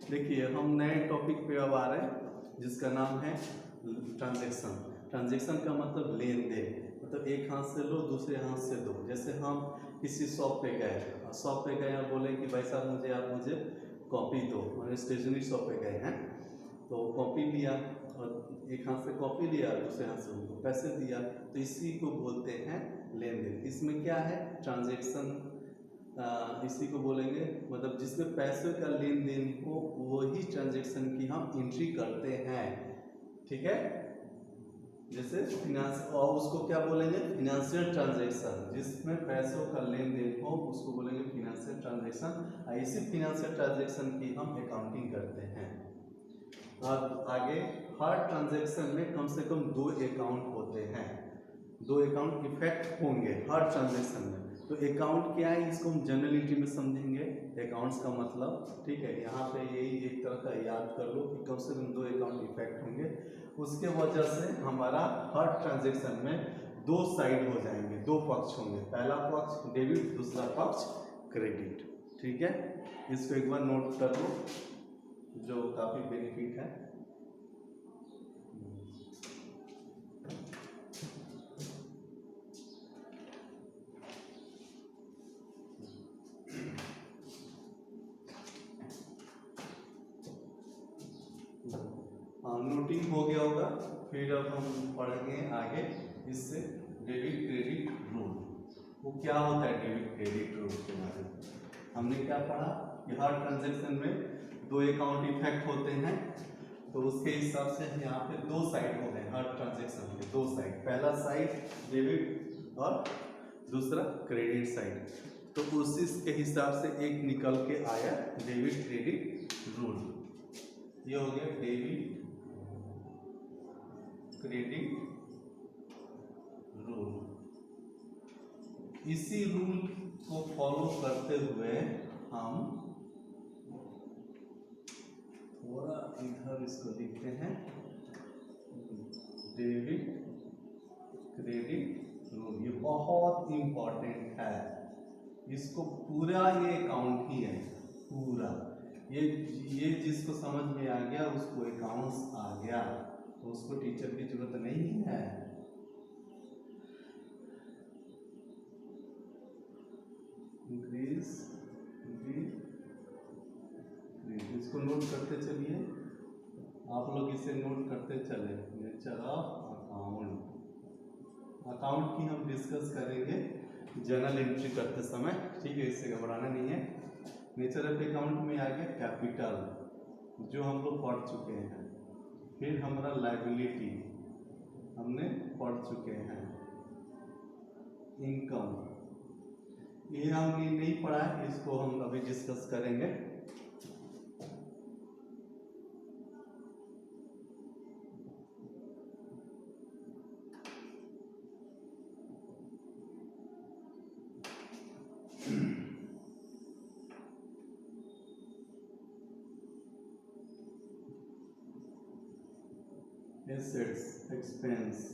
देखिए हम नए टॉपिक पे अब आ रहे हैं जिसका नाम है ट्रांजैक्शन। ट्रांजैक्शन का मतलब लेन देन, मतलब एक हाथ से लो दूसरे हाथ से दो। जैसे हम किसी शॉप पे गए और बोले कि भाई साहब मुझे कॉपी दो, मैंने स्टेशनरी शॉप पे गए हैं तो कॉपी लिया और एक हाथ से कॉपी लिया दूसरे हाथ से उनको पैसे दिया, तो इसी को बोलते हैं लेन देन। इसमें क्या है ट्रांजैक्शन, इसी को बोलेंगे, मतलब जिसमें पैसे का लेन देन हो वही ट्रांजैक्शन की हम एंट्री करते हैं। ठीक है, जैसे फिनांस, और उसको क्या बोलेंगे फिनेंशियल ट्रांजैक्शन। जिसमें पैसों का लेन देन हो उसको बोलेंगे फिनेंशियल ट्रांजैक्शन। इसी फिनेंशियल ट्रांजैक्शन की हम अकाउंटिंग करते हैं। और आगे हर ट्रांजैक्शन में कम से कम 2 अकाउंट होते हैं, 2 अकाउंट इफेक्ट होंगे हर ट्रांजैक्शन में। तो अकाउंट क्या है इसको हम जनरलिटी में समझेंगे, अकाउंट्स का मतलब। ठीक है, यहाँ पे यही एक तरह का याद कर लो कि कम से कम 2 अकाउंट इफेक्ट होंगे। उसके वजह से हमारा हर ट्रांजैक्शन में 2 साइड हो जाएंगे, 2 पक्ष होंगे, पहला पक्ष डेबिट दूसरा पक्ष क्रेडिट। ठीक है, इसको एक बार नोट कर लो जो काफी बेनिफिट है। नोटिंग हो गया होगा, फिर अब हम पढ़ेंगे आगे इससे डेबिट क्रेडिट रूल। वो क्या होता है डेबिट क्रेडिट रूल के बारे में हमने क्या पढ़ा कि हर ट्रांजैक्शन में 2 अकाउंट इफेक्ट होते हैं, तो उसके हिसाब से यहाँ पे 2 साइड हो गए हर ट्रांजैक्शन के, 2 साइड, पहला साइड डेबिट और दूसरा क्रेडिट साइड। तो उसी के हिसाब से एक निकल के आया डेबिट क्रेडिट रूल। ये हो गया डेबिट क्रेडिट रूल। इसी रूल को फॉलो करते हुए हम थोड़ा इधर इसको लिखते हैं डेबिट क्रेडिट रूल। ये बहुत इंपॉर्टेंट है, इसको पूरा ये अकाउंट ही है पूरा। ये जिसको समझ में आ गया उसको अकाउंट्स आ गया, तो उसको टीचर की जरूरत नहीं है। इंक्रीज इसको नोट करते चलिए, आप लोग इसे नोट करते चले। नेचर ऑफ अकाउंट की हम डिस्कस करेंगे जर्नल एंट्री करते समय। ठीक है, इससे घबराना नहीं है। नेचर ऑफ अकाउंट में आ गया कैपिटल जो हम लोग पढ़ चुके हैं, फिर हमारा लायबिलिटी हमने पढ़ चुके हैं, इनकम ये हमने नहीं पढ़ा है, इसको हम अभी डिस्कस करेंगे। एसेट्स, एक्सपेंस,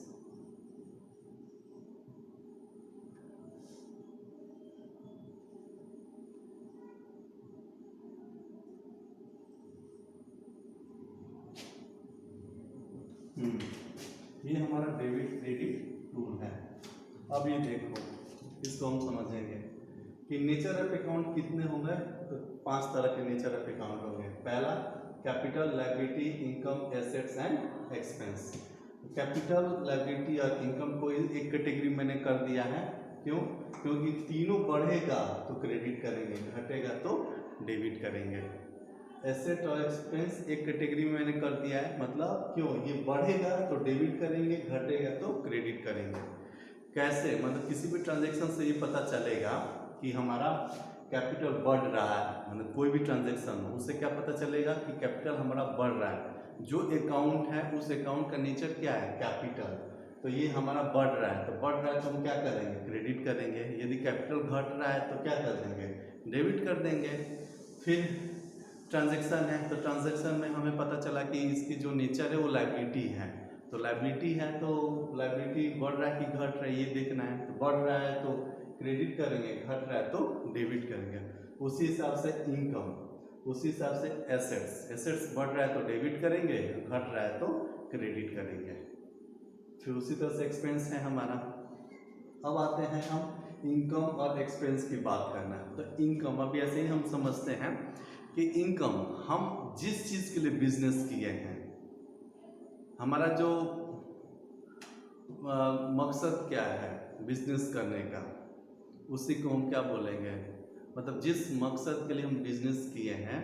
ये हमारा डेबिट क्रेडिट रूल है। अब ये देखो, इसको हम समझेंगे कि नेचर ऑफ अकाउंट कितने हो गए। तो 5 तरह के नेचर ऑफ अकाउंट हो गए। पहला capital, liability, income, assets and expense. Capital, liability और इनकम को एक कैटेगरी मैंने कर दिया है। क्यों? क्योंकि तीनों बढ़ेगा तो क्रेडिट करेंगे, घटेगा तो डेबिट करेंगे। एसेट और एक्सपेंस एक कैटेगरी में मैंने कर दिया है, मतलब क्यों, ये बढ़ेगा तो डेबिट करेंगे, घटेगा तो क्रेडिट करेंगे। कैसे? मतलब किसी भी ट्रांजैक्शन से ये पता चलेगा कि हमारा कैपिटल बढ़ रहा है, मतलब कोई भी ट्रांजैक्शन हो उससे क्या पता चलेगा कि कैपिटल हमारा बढ़ रहा है। जो अकाउंट है उस अकाउंट का नेचर क्या है, कैपिटल। तो ये हमारा बढ़ रहा है, तो बढ़ रहा है तो हम क्या करेंगे, क्रेडिट करेंगे। यदि कैपिटल घट रहा है तो क्या कर देंगे, डेबिट कर देंगे। फिर ट्रांजैक्शन है, तो ट्रांजैक्शन में हमें पता चला कि इसकी जो नेचर है वो लायबिलिटी है। तो लायबिलिटी है तो लायबिलिटी बढ़ रहा है कि घट रहा है ये देखना है। तो बढ़ रहा है तो क्रेडिट करेंगे, घट रहा है तो डेबिट करेंगे। उसी हिसाब से इनकम, उसी हिसाब से एसेट्स बढ़ रहा है तो डेबिट करेंगे, घट रहा है तो क्रेडिट करेंगे। फिर उसी तरह से एक्सपेंस है हमारा। अब आते हैं हम इनकम और एक्सपेंस की बात करना है। तो इनकम अभी ऐसे ही हम समझते हैं कि इनकम हम जिस चीज़ के लिए बिजनेस किए हैं, हमारा जो मकसद क्या है बिजनेस करने का, उसी को हम क्या बोलेंगे, मतलब जिस मकसद के लिए हम बिजनेस किए हैं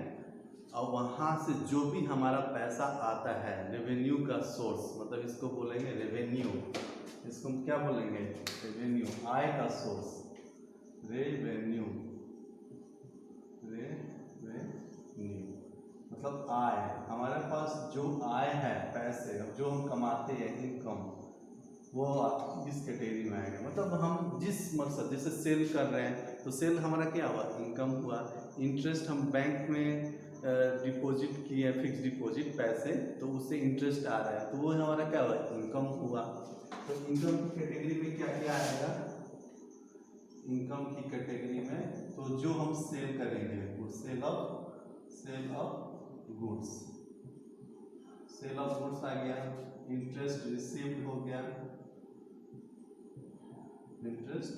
और वहाँ से जो भी हमारा पैसा आता है, रेवेन्यू का सोर्स, मतलब इसको बोलेंगे रेवेन्यू। इसको हम क्या बोलेंगे, रेवेन्यू, आय का सोर्स, रेवेन्यू, मतलब आय, हमारे पास जो आय है, पैसे जो हम कमाते हैं, इनकम, वो इस कैटेगरी में आएगा। मतलब हम जिस मकसद, जैसे सेल कर रहे हैं तो सेल हमारा क्या हुआ, इनकम हुआ। इंटरेस्ट हम बैंक में डिपॉजिट किए, फिक्स डिपॉजिट पैसे, तो उससे इंटरेस्ट आ रहा है तो वो हमारा क्या हुआ, इनकम हुआ। तो इनकम की कैटेगरी में क्या क्या आएगा, इनकम की कैटेगरी में तो जो हम सेल करेंगे वो sale of goods, sale of goods आ गया। इंटरेस्ट रिसीव्ड हो गया, इंटरेस्ट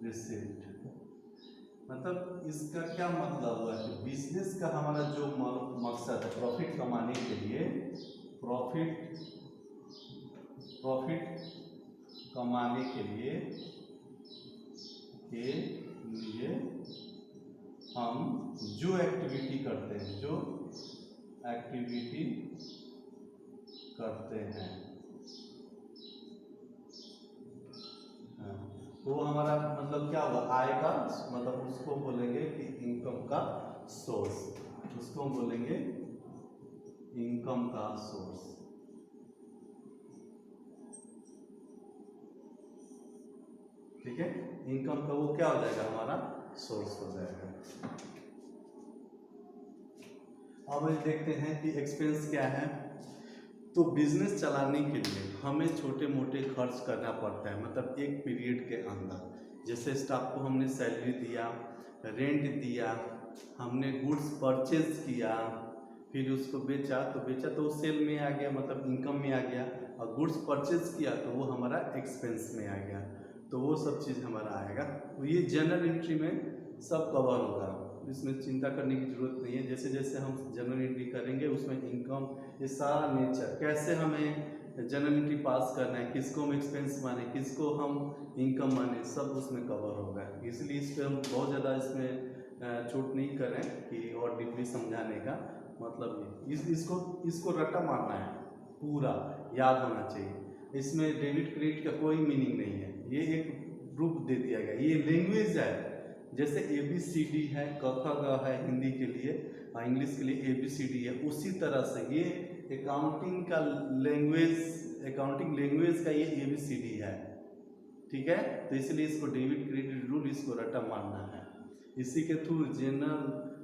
रिसीव्ड। मतलब इसका क्या मतलब हुआ कि बिजनेस का हमारा जो मकसद है प्रॉफिट कमाने के लिए, प्रॉफिट कमाने के लिए हम जो एक्टिविटी करते हैं, तो वो हमारा मतलब क्या हुआ, आय का, मतलब उसको बोलेंगे कि इनकम का सोर्स, उसको बोलेंगे इनकम का सोर्स। ठीक है, इनकम का वो क्या हो जाएगा, हमारा सोर्स हो जाएगा। अब देखते हैं कि एक्सपेंस क्या है। तो बिजनेस चलाने के लिए हमें छोटे मोटे खर्च करना पड़ता है, मतलब एक पीरियड के अंदर। जैसे स्टाफ को हमने सैलरी दिया, रेंट दिया, हमने गुड्स परचेज किया, फिर उसको बेचा तो सेल में आ गया, मतलब इनकम में आ गया। और गुड्स परचेज किया तो वो हमारा एक्सपेंस में आ गया, तो वो सब चीज़ हमारा आएगा। तो ये जनरल एंट्री में सब कवर होगा, इसमें चिंता करने की ज़रूरत नहीं है। जैसे जैसे हम जनरल एंट्री करेंगे उसमें इनकम, ये सारा नेचर, कैसे हमें जनरल एंट्री पास करना है, किसको हम एक्सपेंस माने, किसको हम इनकम माने, सब उसमें कवर होगा। इसलिए इस पर हम बहुत ज़्यादा इसमें छूट नहीं करें कि और डीपली समझाने का मतलब ये इसको रट्टा मारना है, पूरा याद होना चाहिए। इसमें डेबिट क्रेडिट का कोई मीनिंग नहीं है, ये एक रूप दे दिया गया, ये लैंग्वेज है। जैसे ABCD है, क ख ग है हिंदी के लिए, और इंग्लिश के लिए ABCD है, उसी तरह से ये अकाउंटिंग लैंग्वेज का ये ABCD है। ठीक है, तो इसलिए इसको डेबिट क्रेडिट रूल, इसको रट्टा मारना है। इसी के थ्रू जनरल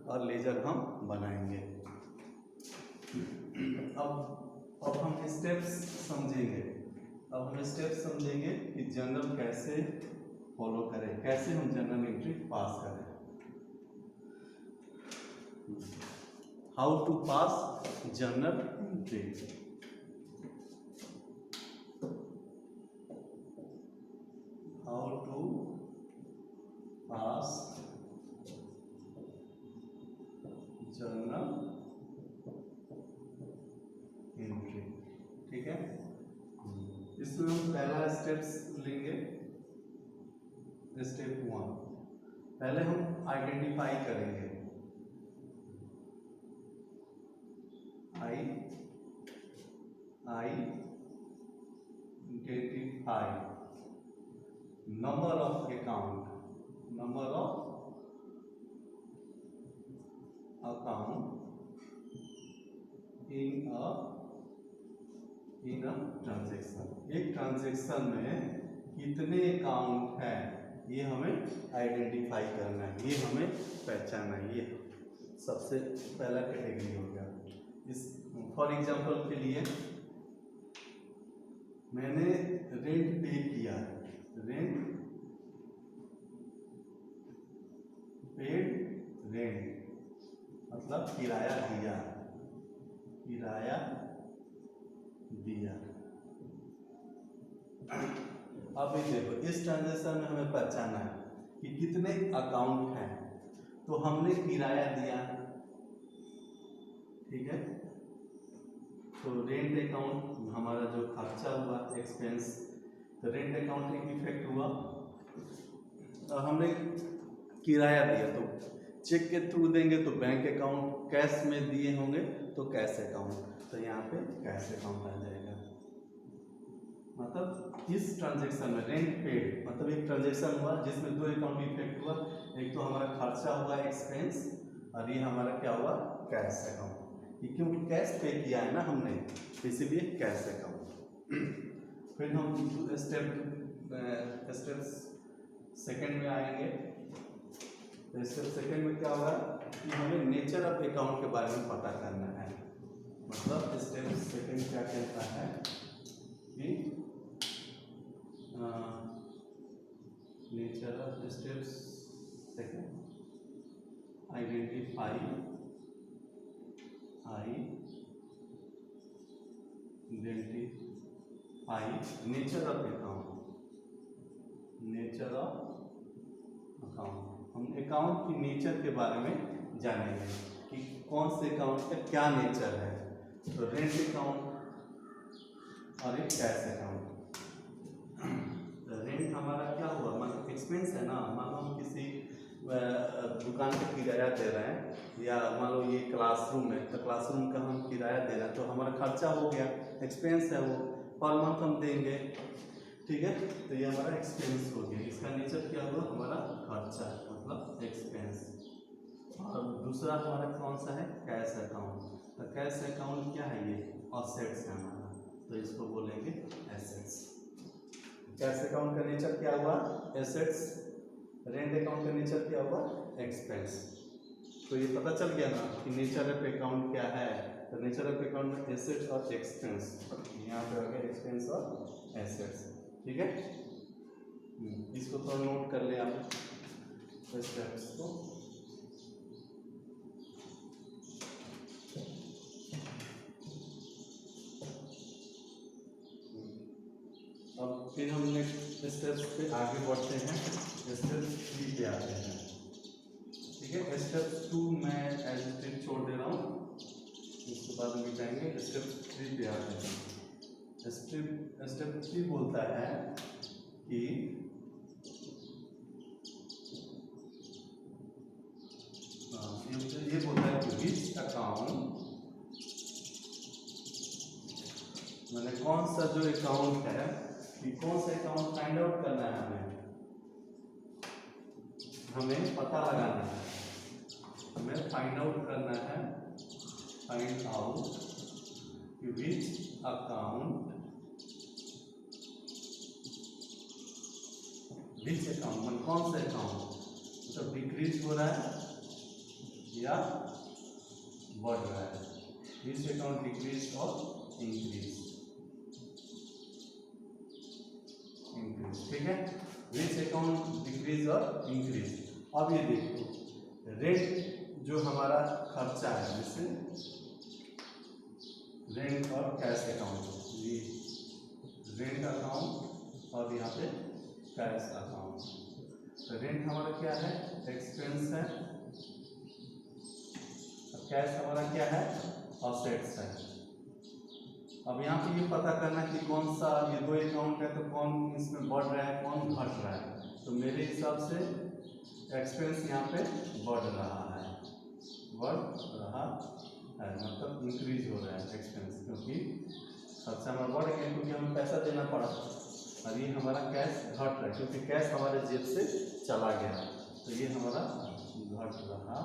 और लेजर हम बनाएंगे। अब हम स्टेप्स समझेंगे। कि जनरल कैसे फॉलो करें, कैसे हम जनरल एंट्री पास करें। How to pass general entry. How to pass general entry. ठीक है, इसमें हम पहला स्टेप्स लेंगे। स्टेप 1, पहले हम आइडेंटिफाई करेंगे, identify number of account in a transaction. एक ट्रांजैक्शन में कितने अकाउंट है, ये हमें आइडेंटिफाई करना है, ये हमें पहचानना है। ये सबसे पहला कैटेगरी हो गया। इस फॉर एग्जांपल के लिए मैंने रेंट पे किया, रेंट, मतलब किराया दिया, किराया दिया। अभी देखो इस ट्रांजेक्शन में हमें पहचाना है कि कितने अकाउंट हैं, तो हमने किराया दिया, ठीक है, तो रेंट अकाउंट हमारा जो खर्चा हुआ एक्सपेंस, तो रेंट अकाउंट एक इफेक्ट हुआ, और हमने किराया दिया तो चेक के थ्रू देंगे तो बैंक अकाउंट, कैश में दिए होंगे तो कैश अकाउंट, तो यहाँ पे कैश अकाउंट आ जाएगा। मतलब इस ट्रांजेक्शन में रेंट पेड मतलब एक ट्रांजेक्शन हुआ जिसमें दो अकाउंट इफेक्ट हुआ, एक तो हमारा खर्चा हुआ एक्सपेंस, और ये हमारा क्या हुआ कैश अकाउंट, क्योंकि कैश पे किया है ना हमने, इसीलिए कैश अकाउंट। फिर हम स्टेप सेकंड में आएंगे। तो स्टेप सेकंड में क्या होगा कि हमें नेचर ऑफ अकाउंट के बारे में पता करना है। मतलब स्टेप सेकंड क्या कहता है कि nature of step second, identify nature of account, nature of account. हम अकाउंट की नेचर के बारे में जानेंगे कि कौन से अकाउंट का क्या नेचर है। तो रेंट अकाउंट और एक कैश अकाउंट। तो रेंट हमारा क्या हुआ, मतलब एक्सपेंस है ना, मान लो हम किसी दुकान का किराया दे रहे हैं, या मान लो ये क्लासरूम है तो क्लासरूम का हम किराया दे रहे हैं, तो हमारा खर्चा हो गया, एक्सपेंस है वो, पर मंथ हम देंगे, ठीक है, तो ये हमारा एक्सपेंस हो गया। इसका नेचर क्या हुआ, हमारा खर्चा मतलब एक्सपेंस। और दूसरा हमारा कौन सा है, कैश अकाउंट। तो कैश अकाउंट क्या है, ये असेट्स है हमारा, तो इसको बोलेंगे एसेट्स। कैश अकाउंट का नेचर क्या हुआ, एसेट्स। रेंट अकाउंट का नेचर क्या हुआ, एक्सपेंस। तो ये पता चल गया ना कि नेचर ऑफ अकाउंट क्या है। तो नेचर ऑफ अकाउंट में एसेट्स और एक्सपेंस, यहाँ पे आ गया एक्सपेंस और एसेट्स, ठीक है। इसको थोड़ा नोट कर ले आप स्टेप्स को। अब फिर हम नेक्स्ट स्टेप्स पे आगे बढ़ते हैं, स्टेप 3 पे आते हैं, ठीक है। स्टेप 2 मैं एज इट छोड़ दे रहा हूँ, इसके बाद में जाएंगे स्टेप 3 पे आते हैं। स्टेप 3 बोलता है कि ये बोलता है कि विच अकाउंट, मैंने कौन सा जो अकाउंट है कि कौन सा अकाउंट फाइंड आउट करना है, हमें पता लगाना है, हमें फाइंड आउट करना है, find out which account, which account मतलब कौन सा अकाउंट मतलब डिक्रीज हो रहा है या बढ़ रहा है, विच अकाउंट डिक्रीज और इंक्रीज, ठीक है। विच अकाउंट डिक्रीज और इंक्रीज। अब ये देखो रेंट जो हमारा खर्चा है, जैसे रेंट और कैश अकाउंट, ये रेंट अकाउंट और यहाँ पे कैश अकाउंट। तो रेंट हमारा क्या है, एक्सपेंस है, कैश हमारा क्या है, असेट्स है। अब यहाँ पे ये पता करना कि कौन सा, ये दो अकाउंट है तो कौन इसमें बढ़ रहा है कौन घट रहा है। तो मेरे हिसाब से एक्सपेंस यहाँ पे बढ़ रहा है, मतलब इंक्रीज हो रहा है एक्सपेंस, क्योंकि खर्चा हमारा बढ़ गया क्योंकि हमें पैसा देना पड़ा। और ये हमारा कैश घट रहा है क्योंकि कैश हमारे जेब से चला गया, तो ये हमारा घट रहा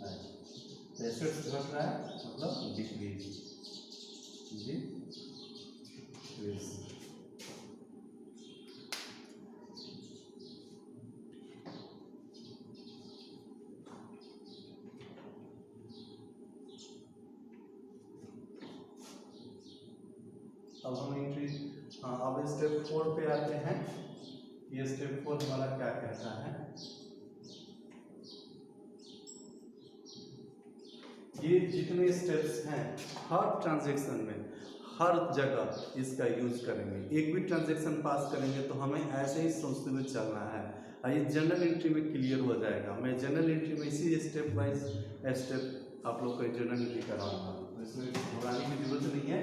है। एसेट्स घट रहा है मतलब डिक्रीज, अब हम एंट्री, अब स्टेप 4 पे आते हैं। ये स्टेप 4 हमारा क्या कहता है, ये जितने स्टेप्स हैं हर ट्रांजैक्शन में हर जगह इसका यूज करेंगे। एक भी ट्रांजैक्शन पास करेंगे तो हमें ऐसे ही सोचते हुए चलना है। ये जनरल एंट्री में क्लियर हो जाएगा। मैं जनरल एंट्री में इसी स्टेप बाइज स्टेप आप लोग को जनरल एंट्री कराऊंगा, तो इसमें घबराने की जरूरत नहीं है।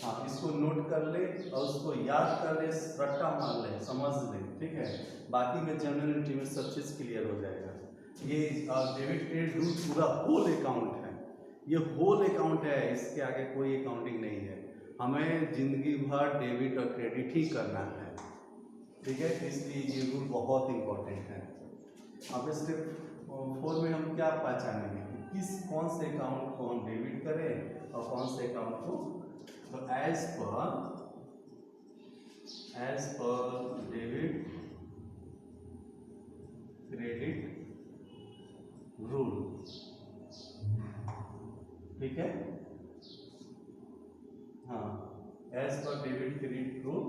हाँ, इसको नोट कर ले और उसको याद कर ले, रट्टा मार ले, समझ ले, ठीक है। बाकी में जनरल एंट्री में सब चीज़ क्लियर हो जाएगा। ये डेबिट क्रेडिट रूल पूरा होल अकाउंट है, ये होल अकाउंट है, इसके आगे कोई अकाउंटिंग नहीं है। हमें जिंदगी भर डेबिट और क्रेडिट ही करना है, ठीक है। इसलिए ये रूल बहुत इंपॉर्टेंट है। अब स्टेप 4 में हम क्या पहचानेंगे कि कौन से अकाउंट को हम डेबिट करें और कौन से अकाउंट को, तो as per debit credit rule, ठीक है। हाँ, as per debit credit rule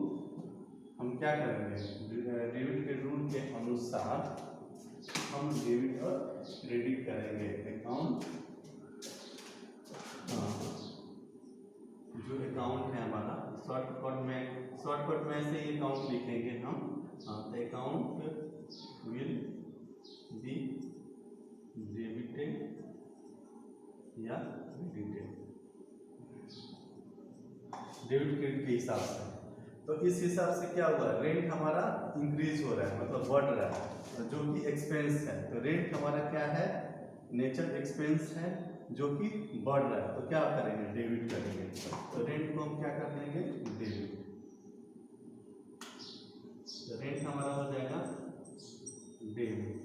हम क्या करेंगे, डेबिट क्रेडिट रूल के अनुसार हम डेबिट और क्रेडिट करेंगे अकाउंट। हाँ, जो अकाउंट है हमारा शॉर्टकट में ऐसे ही अकाउंट लिखेंगे हम। अकाउंट विल बी डेबिटेड या क्रेडिटेड, डेबिट क्रेडिट के हिसाब से। तो इस हिसाब से क्या हुआ, रेंट हमारा इंक्रीज हो रहा है, मतलब बढ़ रहा है, जो कि एक्सपेंस है। तो रेंट हमारा क्या है, नेचर एक्सपेंस है जो कि बढ़ रहा है, तो क्या करेंगे, डेबिट करेंगे। तो रेंट को हम क्या कर देंगे, डेबिट। तो रेंट हमारा हो जाएगा डेबिट।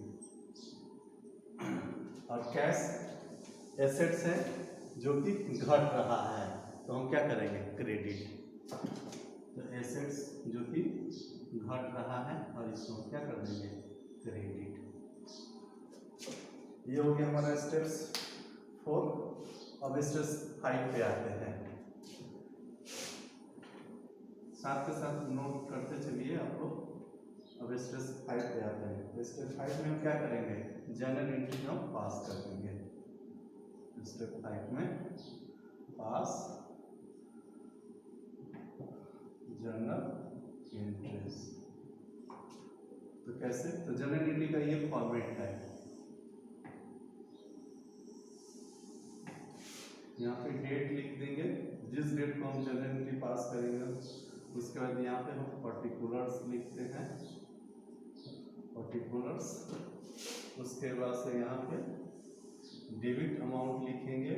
और कैश एसेट्स है जो कि घट रहा है, तो हम क्या करेंगे, क्रेडिट। तो एसेट्स जो कि घट रहा है और इसको हम क्या कर देंगे, क्रेडिट। ये हो गया हमारा स्टेप्स 4। अब स्टेप्स 5 पे आते हैं। साथ के साथ नोट करते चलिए आप लोग। अब स्टेप्स 5 पे आते हैं। तो स्टेप 5 में हम क्या करेंगे, जनरल एंट्री हम पास कर देंगे। स्टेप 5 में पास जनरल एंट्रीज। तो कैसे, तो जनरल एंट्री का ये फॉर्मेट है। यहाँ पे डेट लिख देंगे, जिस डेट को हम जनरल एंट्री पास करेंगे। उसके बाद यहाँ पे हम पर्टिकुलर्स लिखते हैं, पर्टिकुलर्स। उसके बाद से यहाँ पे डेबिट अमाउंट लिखेंगे,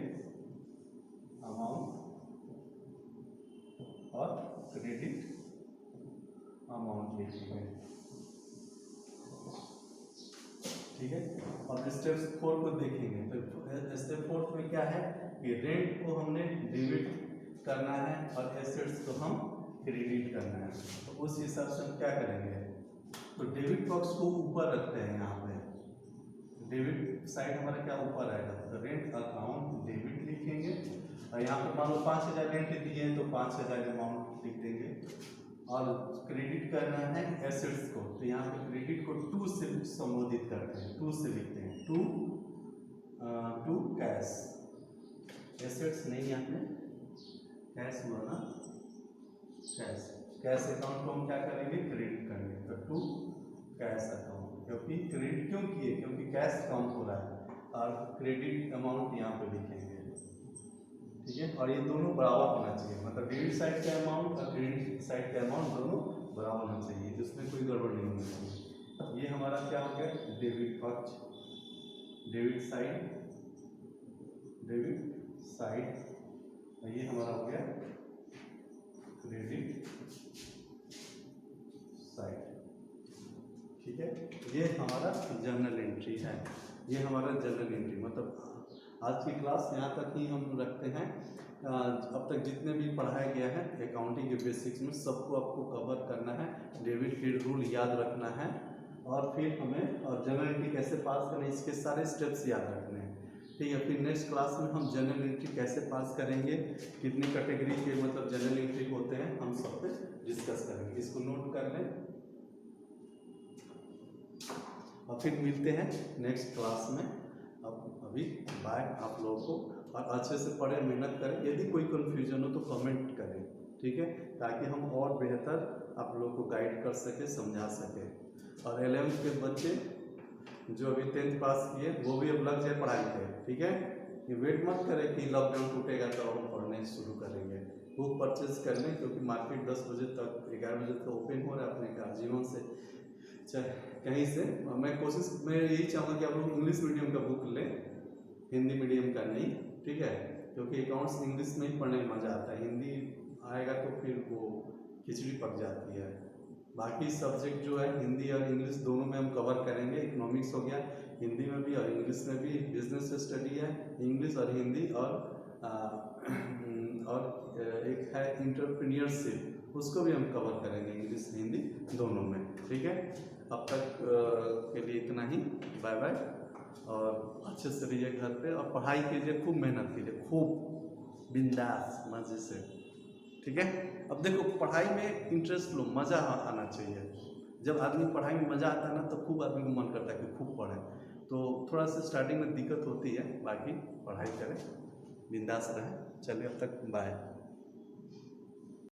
अमाउंट, और क्रेडिट अमाउंट लिखेंगे, ठीक है। और स्टेप 4 को देखेंगे। तो स्टेप 4 में क्या है कि रेंट को हमने डेबिट करना है और एसेट्स को हम क्रेडिट करना है। तो उस हिसाब से हम क्या करेंगे, तो डेबिट बॉक्स को ऊपर रखते हैं। यहाँ पे डेबिट साइड हमारा क्या ऊपर आएगा, तो रेंट अकाउंट डेबिट लिखेंगे। और यहाँ पे मान लो 5000 रेंट दिए हैं तो 5000 अमाउंट लिख देंगे। और क्रेडिट करना है एसेट्स को, तो यहाँ पे क्रेडिट को 2 से संबोधित करते हैं, 2 से लिखते हैं, टू कैश। एसेट्स नहीं, यहाँ पे कैश हुआ ना, कैश अकाउंट को हम क्या करेंगे, क्रेडिट करेंगे। तो टू कैश अकाउंट, क्योंकि क्रेडिट क्यों किए, क्योंकि कैश काउंट हो रहा है। और क्रेडिट अमाउंट यहाँ पे लिखेंगे, ठीक है। और ये दोनों बराबर होना चाहिए, मतलब डेबिट साइड का अमाउंट और क्रेडिट साइड का अमाउंट दोनों बराबर होना चाहिए, जिसमें कोई गड़बड़ नहीं होनी चाहिए। ये हमारा क्या हो गया, डेबिट पक्ष, डेबिट साइड, और ये हमारा हो गया क्रेडिट साइड, ठीक है। ये हमारा जर्नल एंट्री है, ये हमारा जर्नल एंट्री। मतलब आज की क्लास यहाँ तक ही हम रखते हैं। अब तक जितने भी पढ़ाया गया है अकाउंटिंग के बेसिक्स में, सबको आपको कवर करना है। डेबिट क्रेडिट रूल याद रखना है, और फिर हमें और जनरल एंट्री कैसे पास करना है, इसके सारे स्टेप्स याद रखने हैं, ठीक है। फिर नेक्स्ट क्लास में हम जनरल एंट्री कैसे पास करेंगे, कितनी कैटेगरी के मतलब जनरल एंट्री होते हैं, हम सब पे डिस्कस करेंगे। इसको नोट कर लें, और फिर मिलते हैं नेक्स्ट क्लास में। अब अभी बाय, आप लोगों को और अच्छे से पढ़ें, मेहनत करें। यदि कोई कन्फ्यूजन हो तो कमेंट करें, ठीक है, ताकि हम और बेहतर आप लोगों को गाइड कर सके, समझा सके। और 11th के बच्चे जो अभी 10th पास किए वो भी अब लग जाए पढ़ाई पे, ठीक है। ये वेट मत करें कि लॉकडाउन टूटेगा तो हम पढ़ने शुरू करेंगे। बुक परचेज कर लें, क्योंकि मार्केट 10 बजे तक 11 बजे तक ओपन हो रहा है अपने गार्जियन से चाहे कहीं से। मैं यही चाहूँगा कि आप लोग इंग्लिश मीडियम का बुक लें, हिंदी मीडियम का नहीं, ठीक है, क्योंकि अकाउंट्स इंग्लिश में ही पढ़ने में मज़ा आता है। हिंदी आएगा तो फिर वो खिचड़ी पक जाती है। बाकी सब्जेक्ट जो है हिंदी और इंग्लिश दोनों में हम कवर करेंगे। इकोनॉमिक्स हो गया हिंदी में भी और इंग्लिश में भी, बिजनेस स्टडी है इंग्लिश और हिंदी, और एक है इंटरप्रेन्योरशिप, उसको भी हम कवर करेंगे इंग्लिश हिंदी दोनों में, ठीक है। अब तक के लिए इतना ही, बाय बाय। और अच्छे से रहिए घर पे और पढ़ाई कीजिए, खूब मेहनत कीजिए, खूब बिंदास मजे से, ठीक है। अब देखो पढ़ाई में इंटरेस्ट लो, मज़ा आना चाहिए। जब आदमी पढ़ाई में मज़ा आता है ना तो खूब आदमी को मन करता है कि खूब पढ़े। तो थोड़ा सा स्टार्टिंग में दिक्कत होती है, बाकी पढ़ाई करें, बिंदास रहें। चलिए अब तक बाय।